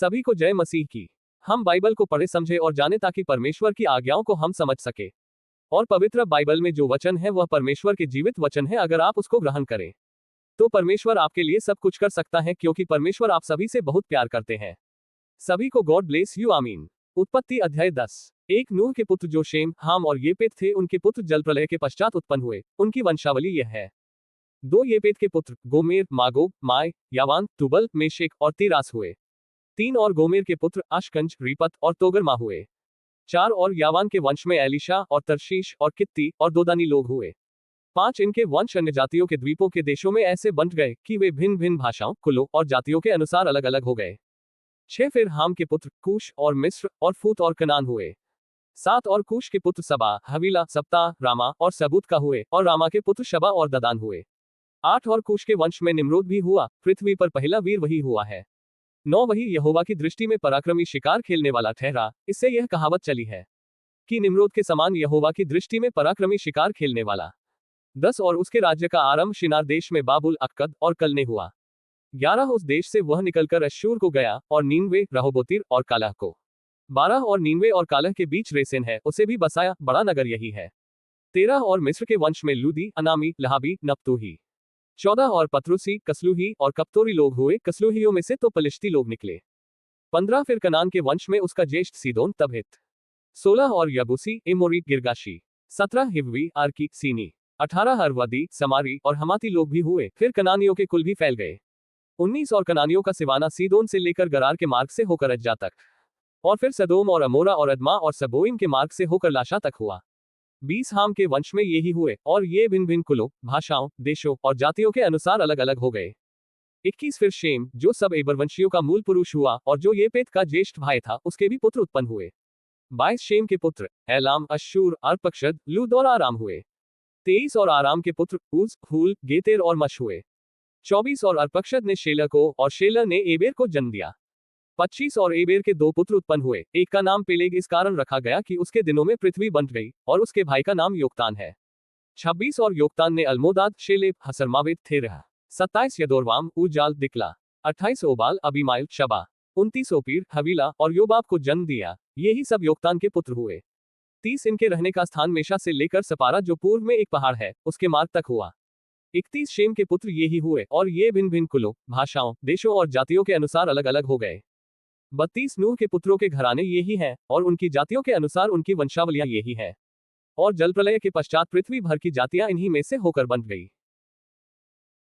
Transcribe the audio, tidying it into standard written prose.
सभी को जय मसीह की। हम बाइबल को पढ़े समझे और जाने ताकि परमेश्वर की आज्ञाओं को हम समझ सके। और पवित्र बाइबल में जो वचन है वह परमेश्वर के जीवित वचन है। अगर आप उसको ग्रहण करें तो परमेश्वर आपके लिए सब कुछ कर सकता है, क्योंकि परमेश्वर आप सभी से बहुत प्यार करते हैं। सभी को गॉड ब्लेस यू, आमीन। उत्पत्ति अध्याय 10। एक नूह के पुत्र जो शेम, हाम और येपेत थे, उनके पुत्र जल प्रलय के पश्चात उत्पन्न हुए। उनकी वंशावली यह है। दो येपेत के पुत्र Gomer, Magog, my, यावान, Tubal, Meshech और तिरास हुए। 3 और गोमेर के पुत्र अशकंज, रिपत और तोगरमा हुए। 4 और यावान के वंश में एलिशा और तरशीश और कित्ती और दोदानी लोग हुए। 5 इनके वंश अन्य जातियों के द्वीपों के देशों में ऐसे बंट गए कि वे भिन्न भिन्न भाषाओं, कुलों और जातियों के अनुसार अलग अलग हो गए। 6 फिर हाम के पुत्र कूश और मिस्र और फूत और कनान हुए। 7 और कूश के पुत्र सबा, हवीला, सप्ता, रामा और सबूत का हुए, और रामा के पुत्र शबा और ददान हुए। 8 और कूश के वंश में निम्रोद भी हुआ। पृथ्वी पर पहला वीर वही हुआ है। 9 वही यहोवा की दृष्टि में पराक्रमी शिकार खेलने वाला ठहरा। इससे यह कहावत चली है कि निम्रोद के समान यहोवा की दृष्टि में पराक्रमी शिकार खेलने वाला। 10 और उसके राज्य का आरंभ शिनार देश में बाबुल, अक्कद और कलने हुआ। 11 उस देश से वह निकलकर अश्शूर को गया, और नीनवे, रहोबोतीर और कालह को। 12 और नीनवे और कालह के बीच रेसेन है, उसे भी बसाया, बड़ा नगर यही है। 13 और मिस्र के वंश में लूदी, अनामी, लहाबी, नप्तूही। 14 और पत्रुसी, कसलूही और कप्तोरी लोग हुए। कसलूहियों में से तो पलिश्ती लोग निकले। 15 फिर कनान के वंश में उसका ज्येष्ठ सीदोन तबहित। 16 और यबूसी, एमोरी, गिरगाशी। 17 हिव्वी, आर्की, सीनी। 18 अरवदी, समारी और हमाती लोग भी हुए। फिर कनानियों के कुल भी फैल गए। 19 और कनानियों का सिवाना सीदोन से लेकर गरार के मार्ग से होकर अज्जा तक, और फिर सदोम और अमोरा और अदमा और सबोइम के मार्ग से होकर लाशा तक हुआ। 20 हाम के वंश में यही हुए, और ये भिन्न भिन्न कुलों, भाषाओं, देशों और जातियों के अनुसार अलग अलग हो गए। 21 फिर शेम, जो सब एबरवंशियों का मूल पुरुष हुआ और जो येपेत का ज्येष्ठ भाई था, उसके भी पुत्र उत्पन्न हुए। 22 शेम के पुत्र एलाम, अश्शूर, अर्पक्षद, लूद और आराम हुए। 23 और आराम के पुत्र उज, हूल, गेतेर और मश हुए। 24 और अर्पक्षद ने शेलह को, और शेलह ने एबेर को जन्म दिया। 25 और एबेर के 2 पुत्र उत्पन्न हुए। एक का नाम पेलेग इस कारण रखा गया कि उसके दिनों में पृथ्वी बंट गई, और उसके भाई का नाम योक्तान है। 26 और योक्तान ने अल्मोदाद, शेलेब, हसरमावेत, थेरह। 27 यदोरवाम, उजाल, दिकला। 28 ओबाल, अबीमाइल, शबा। 29 ओपीर, हवीला और योबाब को जन्म दिया। ये ही सब योक्तान के पुत्र हुए। 30 इनके रहने का स्थान मेशा से लेकर सपारा, जो पूर्व में एक पहाड़ है, उसके मार्ग तक हुआ। 31 शेम के पुत्र ये ही हुए, और ये भिन्न भिन्न कुलों, भाषाओं, देशों और जातियों के अनुसार अलग अलग हो गए। 32 नूह के पुत्रों के घराने ये ही हैं, और उनकी जातियों के अनुसार उनकी वंशावलियां ये ही हैं। और जलप्रलय के पश्चात पृथ्वी भर की जातियां इन्हीं में से होकर बंट गई।